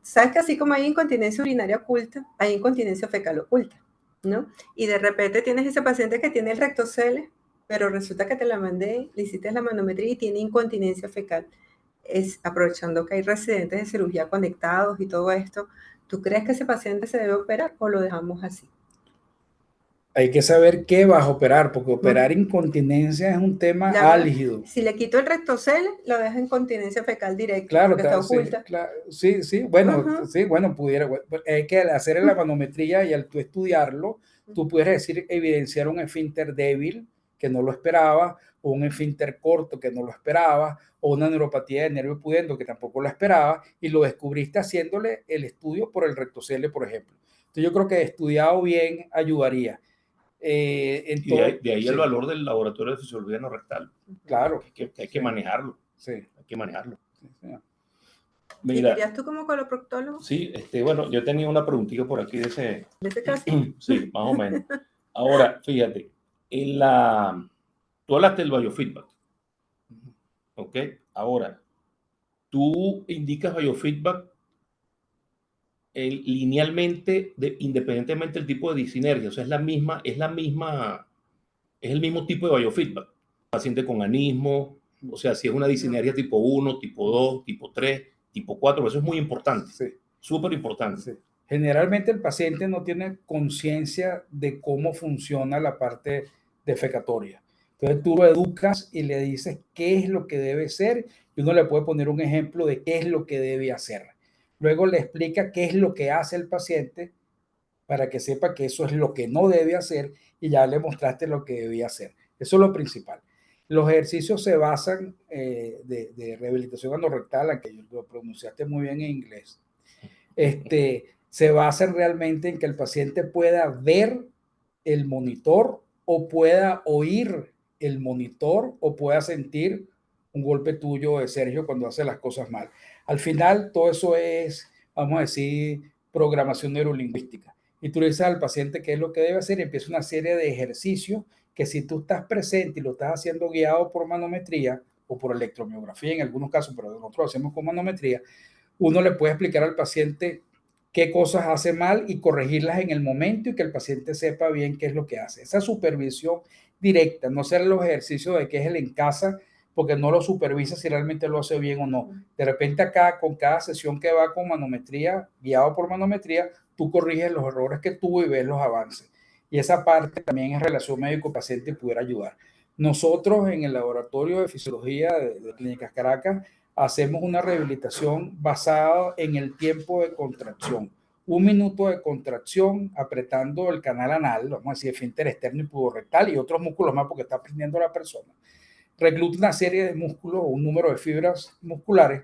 Sabes que así como hay incontinencia urinaria oculta, hay incontinencia fecal oculta, ¿no? Y de repente tienes ese paciente que tiene el rectocele, pero resulta que te la mandé, le hiciste la manometría y tiene incontinencia fecal. Aprovechando que hay residentes de cirugía conectados y todo esto, ¿tú crees que ese paciente se debe operar o lo dejamos así? Hay que saber qué vas a operar, porque operar incontinencia es un tema álgido. Si le quito el rectocele, lo dejo en continencia fecal directa, claro, porque está oculta. Sí, bueno, pudiera, hay que hacer la manometría y al tú estudiarlo, tú puedes decir, evidenciar un esfínter débil que no lo esperaba, o un esfínter corto que no lo esperaba, o una neuropatía de nervio pudendo que tampoco lo esperaba, y lo descubriste haciéndole el estudio por el rectocele, por ejemplo. Entonces yo creo que estudiado bien ayudaría. Y de ahí el valor del laboratorio de fisiología no rectal. Claro. Que hay que manejarlo. Sí. Hay que manejarlo. Sí. Mira, ¿y dirías tú como coloproctólogo? Sí, bueno, yo tenía una preguntita por aquí ¿De ese caso? Sí, más o menos. Ahora, fíjate, tú hablaste del biofeedback. ¿Ok? Ahora, tú indicas biofeedback linealmente, independientemente del tipo de disinergia. O sea, es el mismo tipo de biofeedback. Paciente con anismo, o sea, si es una disinergia tipo 1, tipo 2, tipo 3, tipo 4, eso es muy importante. Sí. Súper importante. Sí. Generalmente el paciente no tiene conciencia de cómo funciona la parte defecatoria. Entonces tú lo educas y le dices qué es lo que debe ser y uno le puede poner un ejemplo de qué es lo que debe hacer. Luego le explica qué es lo que hace el paciente para que sepa que eso es lo que no debe hacer y ya le mostraste lo que debía hacer. Eso es lo principal. Los ejercicios se basan de rehabilitación anorrectal, a que lo pronunciaste muy bien en inglés. Se basan realmente en que el paciente pueda ver el monitor o pueda oír el monitor o pueda sentir un golpe tuyo de Sergio cuando hace las cosas mal. Al final, todo eso es, vamos a decir, programación neurolingüística. Y tú le dices al paciente qué es lo que debe hacer y empieza una serie de ejercicios que si tú estás presente y lo estás haciendo guiado por manometría o por electromiografía en algunos casos, pero nosotros lo hacemos con manometría, uno le puede explicar al paciente qué cosas hace mal y corregirlas en el momento y que el paciente sepa bien qué es lo que hace. Esa supervisión directa, no hacer los ejercicios de qué es el en casa, porque no lo supervisa si realmente lo hace bien o no. De repente acá, con cada sesión que va con manometría, guiado por manometría, tú corriges los errores que tuvo y ves los avances. Y esa parte también en relación médico-paciente pudiera ayudar. Nosotros en el laboratorio de fisiología de Clínicas Caracas hacemos una rehabilitación basada en el tiempo de contracción. 1 minuto de contracción apretando el canal anal, vamos a decir, esfínter externo y puborectal y otros músculos más porque está aprendiendo la persona. recluta una serie de músculos o un número de fibras musculares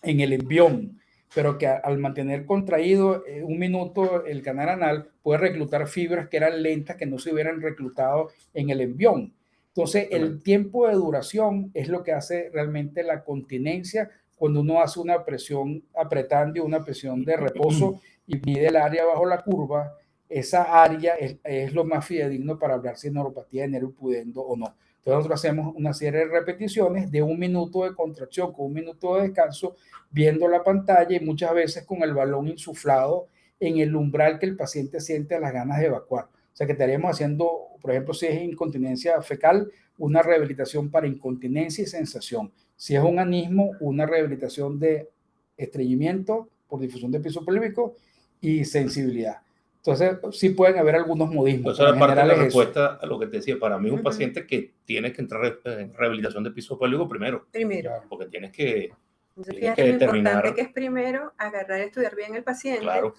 en el embrión, pero que al mantener contraído un minuto el canal anal puede reclutar fibras que eran lentas, que no se hubieran reclutado en el embrión. Entonces, el tiempo de duración es lo que hace realmente la continencia cuando uno hace una presión apretando y una presión de reposo y mide el área bajo la curva. Esa área es lo más fidedigno para hablar si es neuropatía de nervio pudendo o no. Entonces nosotros hacemos una serie de repeticiones de un minuto de contracción con un minuto de descanso, viendo la pantalla y muchas veces con el balón insuflado en el umbral que el paciente siente las ganas de evacuar. O sea que estaríamos haciendo, por ejemplo, si es incontinencia fecal, una rehabilitación para incontinencia y sensación. Si es un anismo, una rehabilitación de estreñimiento por difusión de piso pélvico y sensibilidad. Entonces, sí pueden haber algunos modismos. Esa es parte de la respuesta a lo que te decía. Para mí, un paciente que tiene que entrar en rehabilitación de piso pélvico primero. Primero. Porque tienes que, entonces, fíjate lo importante que es primero agarrar y estudiar bien el paciente, claro,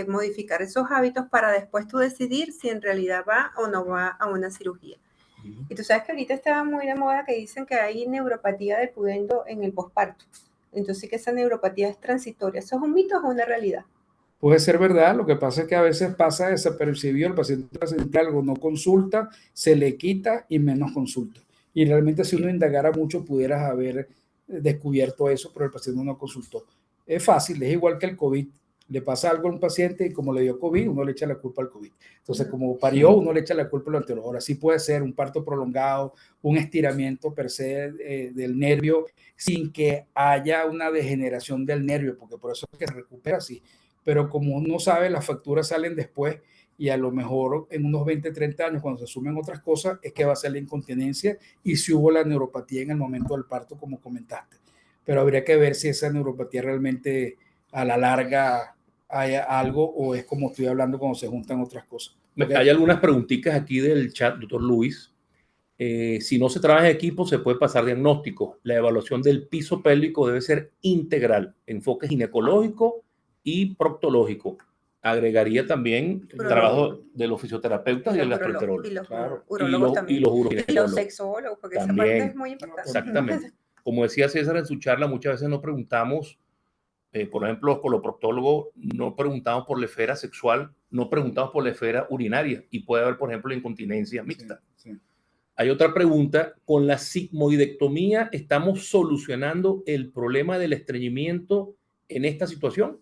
modificar esos hábitos para después tú decidir si en realidad va o no va a una cirugía. Y tú sabes que ahorita estaba muy de moda que dicen que hay neuropatía del pudendo en el posparto. Entonces, que esa neuropatía es transitoria. ¿Eso es un mito o es una realidad? Puede ser verdad, lo que pasa es que a veces pasa desapercibido, el paciente siente algo, no consulta, se le quita y menos consulta. Y realmente si uno indagara mucho pudieras haber descubierto eso, pero el paciente no consultó. Es fácil, es igual que el COVID. Le pasa algo a un paciente y como le dio COVID, uno le echa la culpa al COVID. Entonces, como parió, uno le echa la culpa a lo anterior. Ahora sí puede ser un parto prolongado, un estiramiento per se del nervio, sin que haya una degeneración del nervio, porque por eso es que se recupera así. Pero como uno sabe, las facturas salen después y a lo mejor en unos 20, 30 años, cuando se sumen otras cosas, es que va a ser la incontinencia y si hubo la neuropatía en el momento del parto, como comentaste. Pero habría que ver si esa neuropatía realmente a la larga hay algo o es como estoy hablando cuando se juntan otras cosas. Okay. Hay algunas preguntitas aquí del chat, doctor Luis. Si no se trabaja en equipo, se puede pasar diagnóstico. La evaluación del piso pélvico debe ser integral, enfoque ginecológico y proctológico. Agregaría también el trabajo de los fisioterapeutas y el gastroenterólogo. Y los urólogos también. Y los urologos. Y los sexólogos, porque también, esa parte es muy importante. Exactamente. Como decía César en su charla, muchas veces nos preguntamos, por ejemplo, los coloproctólogos no preguntamos por la esfera sexual, no preguntamos por la esfera urinaria y puede haber, por ejemplo, incontinencia mixta. Sí. Hay otra pregunta, con la sigmoidectomía, ¿estamos solucionando el problema del estreñimiento en esta situación?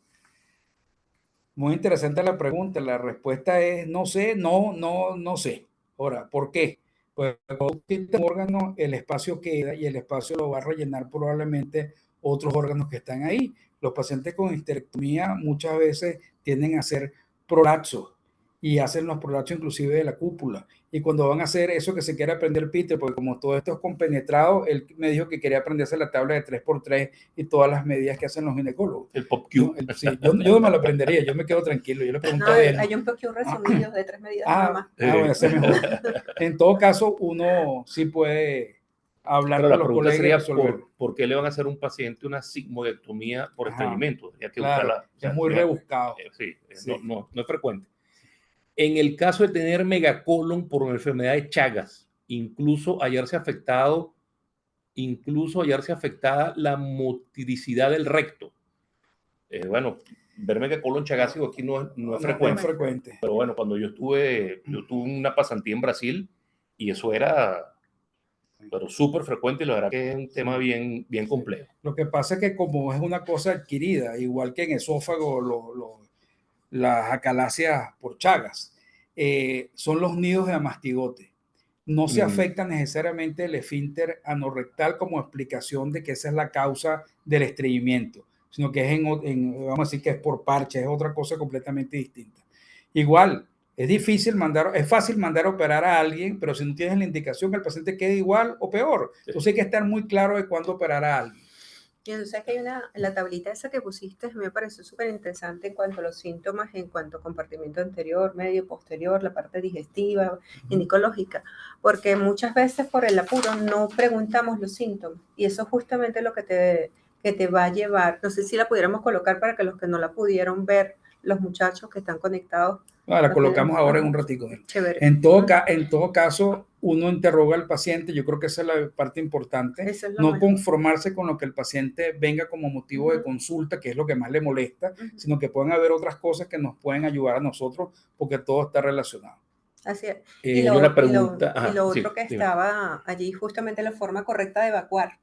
Muy interesante la pregunta, la respuesta es no sé, no sé. Ahora, ¿por qué? Pues cuando quita un órgano, el espacio queda y el espacio lo va a rellenar probablemente otros órganos que están ahí. Los pacientes con histerectomía muchas veces tienden a hacer prolapsos y hacen los prolapsos inclusive de la cúpula. Y cuando van a hacer eso que se quiere aprender Peter, porque como todo esto es compenetrado, él me dijo que quería aprenderse la tabla de 3x3 y todas las medidas que hacen los ginecólogos. El POPQ. Sí, yo no me lo aprendería, yo me quedo tranquilo. Yo le pregunto a él. Hay un POPQ resumido de 3 medidas nada más. Bueno, ese es mejor. En todo caso, uno sí puede hablar con los colegas. ¿Por qué le van a hacer a un paciente una sigmoidectomía por estreñimiento? Claro, es muy rebuscado. Sí, no es frecuente. En el caso de tener megacolon por una enfermedad de Chagas, incluso hallarse afectada la motricidad del recto. Bueno, ver megacolon chagásico aquí no es frecuente. Pero bueno, cuando yo tuve una pasantía en Brasil y eso era súper frecuente y la verdad que es un tema bien complejo. Lo que pasa es que como es una cosa adquirida, igual que en esófago, las acalacias por Chagas, son los nidos de amastigote. No se afecta necesariamente el esfínter anorrectal como explicación de que esa es la causa del estreñimiento, sino que es vamos a decir que es por parche, es otra cosa completamente distinta. Igual, es fácil mandar a operar a alguien, pero si no tienes la indicación, el paciente queda igual o peor. Entonces hay que estar muy claro de cuándo operar a alguien. Y entonces que hay la tablita esa que pusiste me pareció súper interesante en cuanto a los síntomas, en cuanto a compartimiento anterior, medio, posterior, la parte digestiva, ginecológica, porque muchas veces por el apuro no preguntamos los síntomas y eso es justamente lo que te va a llevar. No sé si la pudiéramos colocar para que los que no la pudieron ver, los muchachos que están conectados. La colocamos ahora en un ratico. Chévere. En todo caso, uno interroga al paciente. Yo creo que esa es la parte importante. Eso es lo No mejor. conformarse con lo que el paciente venga como motivo de consulta, que es lo que más le molesta, sino que pueden haber otras cosas que nos pueden ayudar a nosotros, porque todo está relacionado. Así es. Yo la pregunta, Y lo sí, otro que dime. estaba allí, justamente la forma correcta de evacuar.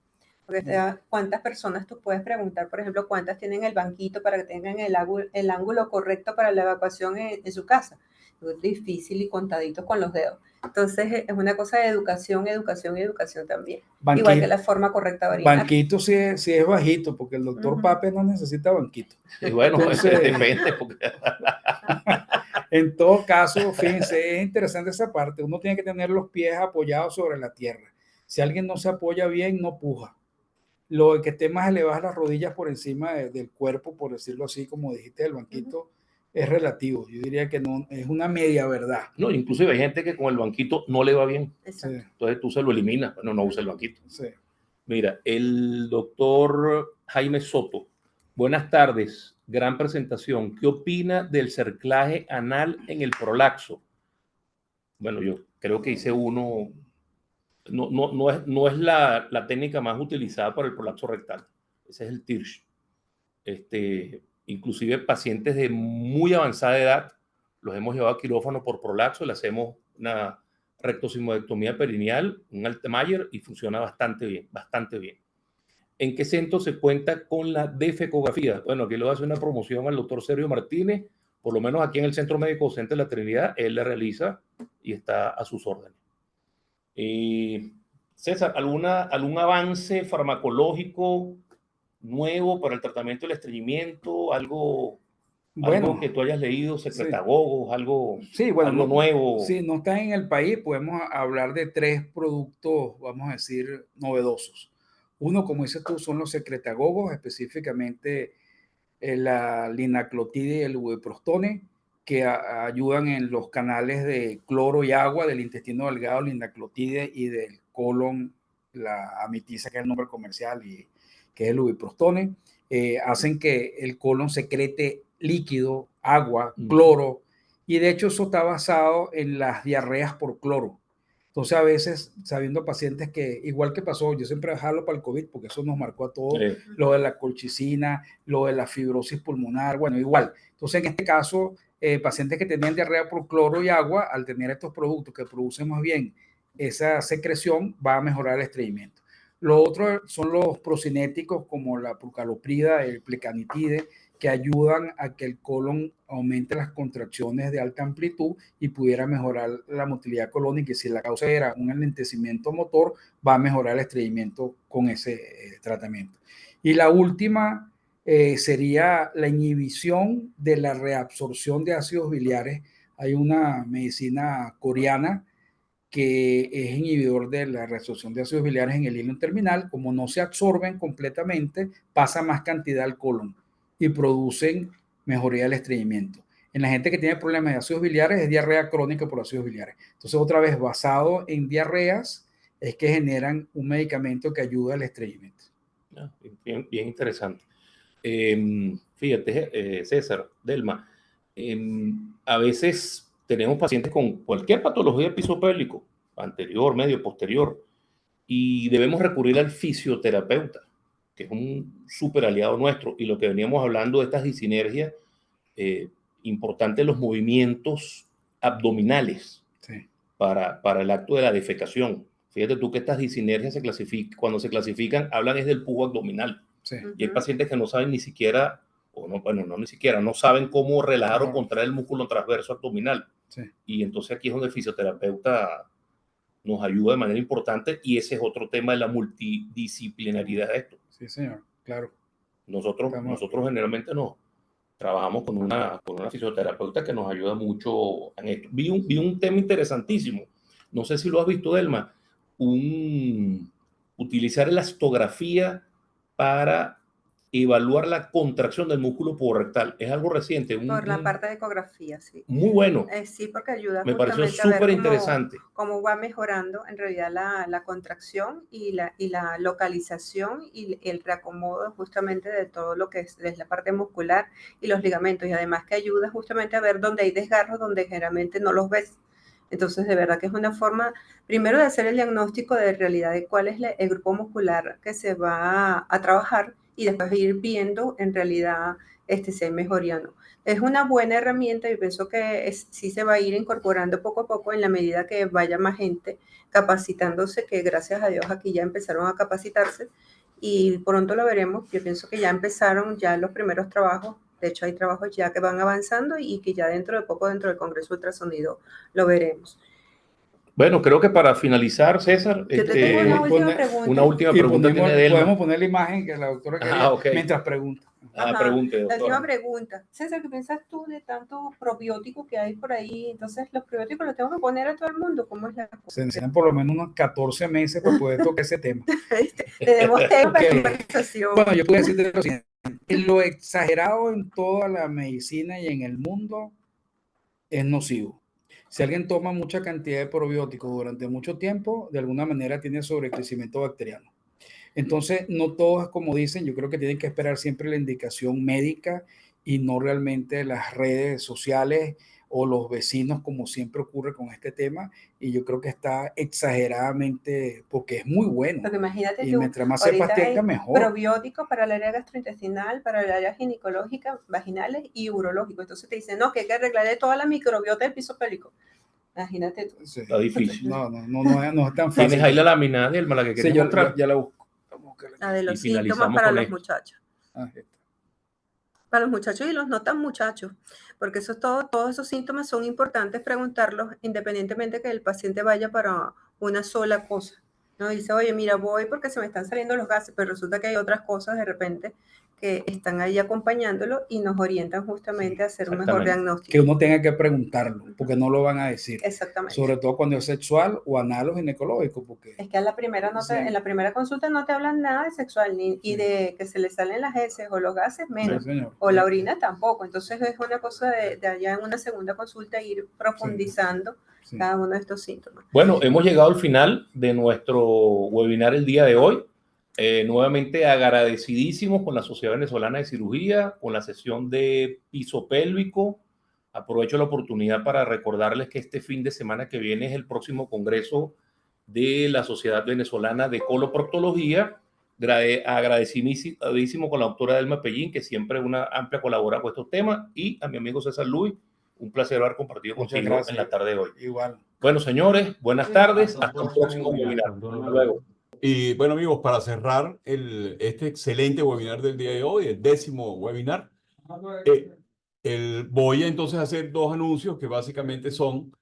Porque cuántas personas tú puedes preguntar, por ejemplo, cuántas tienen el banquito para que tengan el ángulo correcto para la evacuación en su casa. Es difícil y contadito con los dedos. Entonces, es una cosa de educación, educación y educación también. Igual que la forma correcta de orinar. Banquito sí es bajito, porque el doctor Pape no necesita banquito. Y bueno, Entonces, depende. Porque... En todo caso, fíjense, es interesante esa parte. Uno tiene que tener los pies apoyados sobre la tierra. Si alguien no se apoya bien, no puja. Lo que esté más elevado las rodillas por encima del cuerpo, por decirlo así, como dijiste, del banquito, es relativo. Yo diría que no, es una media verdad. No, inclusive hay gente que con el banquito no le va bien. Sí. Entonces tú se lo eliminas. Bueno, no usa el banquito. Sí. Mira, el doctor Jaime Soto. Buenas tardes. Gran presentación. ¿Qué opina del cerclaje anal en el prolaxo? Bueno, yo creo que hice uno. No es la técnica más utilizada para el prolapso rectal. Ese es el TIRSH. Inclusive pacientes de muy avanzada edad los hemos llevado a quirófano por prolapso, le hacemos una rectosigmoidectomía perineal, un Altmaier, y funciona bastante bien, bastante bien. ¿En qué centro se cuenta con la defecografía? Bueno, aquí le voy a hacer una promoción al doctor Sergio Martínez, por lo menos aquí en el Centro Médico Docente de la Trinidad, él la realiza y está a sus órdenes. César, ¿algún avance farmacológico nuevo para el tratamiento del estreñimiento? Algo que tú hayas leído, secretagogos, algo nuevo. Sí, no está en el país. Podemos hablar de 3 productos, vamos a decir, novedosos. Uno, como dices tú, son los secretagogos, específicamente la linaclotida y el ubiprostone, que ayudan en los canales de cloro y agua del intestino delgado, linaclotide, y del colon, la amitiza, que es el nombre comercial, y que es el ubiprostone. Hacen que el colon secrete líquido, agua, cloro, y de hecho eso está basado en las diarreas por cloro. Entonces, a veces, sabiendo pacientes que, igual que pasó, yo siempre jalo para el COVID, porque eso nos marcó a todos, lo de la colchicina, lo de la fibrosis pulmonar, bueno, igual. Entonces, en este caso, pacientes que tenían diarrea por cloro y agua, al tener estos productos que producen más bien esa secreción, va a mejorar el estreñimiento. Lo otro son los procinéticos, como la prucaloprida, el plecanitide, que ayudan a que el colon aumente las contracciones de alta amplitud y pudiera mejorar la motilidad colónica. Y si la causa era un enlentecimiento motor, va a mejorar el estreñimiento con ese tratamiento. Y la última sería la inhibición de la reabsorción de ácidos biliares. Hay una medicina coreana que es inhibidor de la reabsorción de ácidos biliares en el hilo terminal. Como no se absorben completamente, pasa más cantidad al colon y producen mejoría del estreñimiento. En la gente que tiene problemas de ácidos biliares es diarrea crónica por ácidos biliares. Entonces, otra vez, basado en diarreas, es que generan un medicamento que ayuda al estreñimiento. Bien, bien interesante. Fíjate, César, Delma, a veces tenemos pacientes con cualquier patología de piso pélvico, anterior, medio, posterior, y debemos recurrir al fisioterapeuta, que es un súper aliado nuestro, y lo que veníamos hablando de estas disinergias, importante los movimientos abdominales para el acto de la defecación. Fíjate tú que estas disinergias cuando se clasifican, hablan es del pujo abdominal. Y hay pacientes que no saben ni siquiera, no saben cómo relajar o contraer el músculo transverso abdominal. Y entonces aquí es donde el fisioterapeuta nos ayuda de manera importante, y ese es otro tema de la multidisciplinaridad de esto. Sí, señor, claro. Nosotros generalmente trabajamos con una fisioterapeuta que nos ayuda mucho en esto. Vi un tema interesantísimo, no sé si lo has visto, Delma, utilizar elastografía para evaluar la contracción del músculo puborectal. Es algo reciente. Por la parte de ecografía, sí. Muy bueno. Sí, porque ayuda Me pareció justamente súper interesante. Cómo va mejorando en realidad la contracción y la localización y el reacomodo justamente de todo lo que es la parte muscular y los ligamentos. Y además que ayuda justamente a ver dónde hay desgarros, donde generalmente no los ves. Entonces, de verdad que es una forma, primero, de hacer el diagnóstico de realidad de cuál es el grupo muscular que se va a trabajar y después ir viendo en realidad si hay mejoría o no. Es una buena herramienta y pienso que sí se va a ir incorporando poco a poco en la medida que vaya más gente capacitándose, que gracias a Dios aquí ya empezaron a capacitarse y pronto lo veremos. Yo pienso que ya empezaron ya los primeros trabajos. De hecho, hay trabajos ya que van avanzando y que ya dentro de poco, dentro del Congreso de Ultrasonido, lo veremos. Bueno, creo que para finalizar, César, Yo te tengo una última pregunta tiene Delma. Podemos poner la imagen que la doctora quería okay. mientras pregunta. Pregunte, doctora. La última pregunta. César, ¿qué piensas tú de tantos probióticos que hay por ahí? Entonces, ¿los probióticos los tengo que poner a todo el mundo? ¿Cómo es la cosa? Se necesitan por lo menos unos 14 meses para poder tocar ese tema. Tenemos tema para conversación. Bueno, yo puedo decirte lo siguiente. Lo exagerado en toda la medicina y en el mundo es nocivo. Si alguien toma mucha cantidad de probióticos durante mucho tiempo, de alguna manera tiene sobrecrecimiento bacteriano. Entonces, no todo es como dicen, yo creo que tienen que esperar siempre la indicación médica y no realmente las redes sociales o los vecinos, como siempre ocurre con este tema, y yo creo que está exageradamente, porque es muy bueno. Porque imagínate y tú, mientras más sepas tenga, mejor. Probióticos para el área gastrointestinal, para el área ginecológica, vaginales y urológico. Entonces te dicen, no, que hay que arreglarle toda la microbiota del piso pélvico. Imagínate tú. Sí. Está difícil. No es tan fácil. ¿Tienes ahí la lámina de la que quería mostrar? Ya la busco. La de los síntomas para los muchachos. Para los muchachos y los no tan muchachos, porque todos esos síntomas son importantes preguntarlos independientemente que el paciente vaya para una sola cosa. ¿No? Dice, oye, mira, voy porque se me están saliendo los gases, pero resulta que hay otras cosas de repente que están ahí acompañándolo y nos orientan justamente a hacer un mejor diagnóstico. Que uno tenga que preguntarlo, porque no lo van a decir. Exactamente. Sobre todo cuando es sexual o anal o ginecológico. Porque... Es que en la primera consulta no te hablan nada de sexual, y de que se le salen las heces o los gases, menos. Sí, o la orina tampoco. Entonces es una cosa de allá en una segunda consulta ir profundizando cada uno de estos síntomas. Bueno, hemos llegado al final de nuestro webinar el día de hoy. Nuevamente agradecidísimos con la Sociedad Venezolana de Cirugía, con la sesión de piso pélvico. Aprovecho la oportunidad para recordarles que este fin de semana que viene es el próximo congreso de la Sociedad Venezolana de Coloproctología. Agradecidísimo con la doctora Delma Pellín, que siempre es una amplia colaboradora con estos temas, y a mi amigo César Luis. Un placer haber compartido contigo en la tarde de hoy. Igual. Bueno, señores, buenas tardes. Hasta un próximo webinar. Hasta luego. Y bueno, amigos, para cerrar este excelente webinar del día de hoy, el 10º webinar, voy a entonces hacer dos anuncios que básicamente son,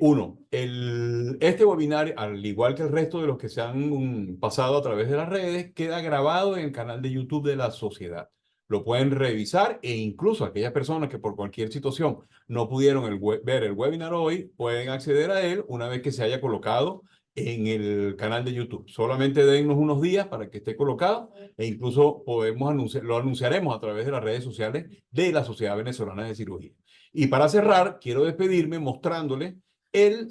uno, este webinar, al igual que el resto de los que se han pasado a través de las redes, queda grabado en el canal de YouTube de la sociedad. Lo pueden revisar e incluso aquellas personas que por cualquier situación no pudieron ver el webinar hoy, pueden acceder a él una vez que se haya colocado en el canal de YouTube. Solamente dennos unos días para que esté colocado e incluso lo anunciaremos a través de las redes sociales de la Sociedad Venezolana de Cirugía. Y para cerrar, quiero despedirme mostrándoles el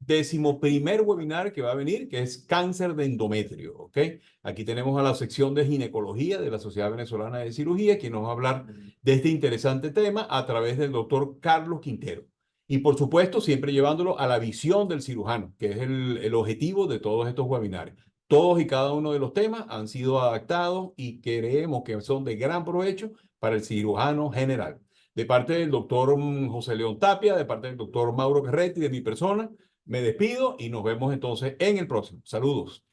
11º webinar que va a venir, que es cáncer de endometrio, ¿ok? Aquí tenemos a la sección de ginecología de la Sociedad Venezolana de Cirugía, quien nos va a hablar de este interesante tema a través del doctor Carlos Quintero. Y por supuesto, siempre llevándolo a la visión del cirujano, que es el objetivo de todos estos webinars. Todos y cada uno de los temas han sido adaptados y creemos que son de gran provecho para el cirujano general. De parte del doctor José León Tapia, de parte del doctor Mauro Carretti, de mi persona, me despido y nos vemos entonces en el próximo. Saludos.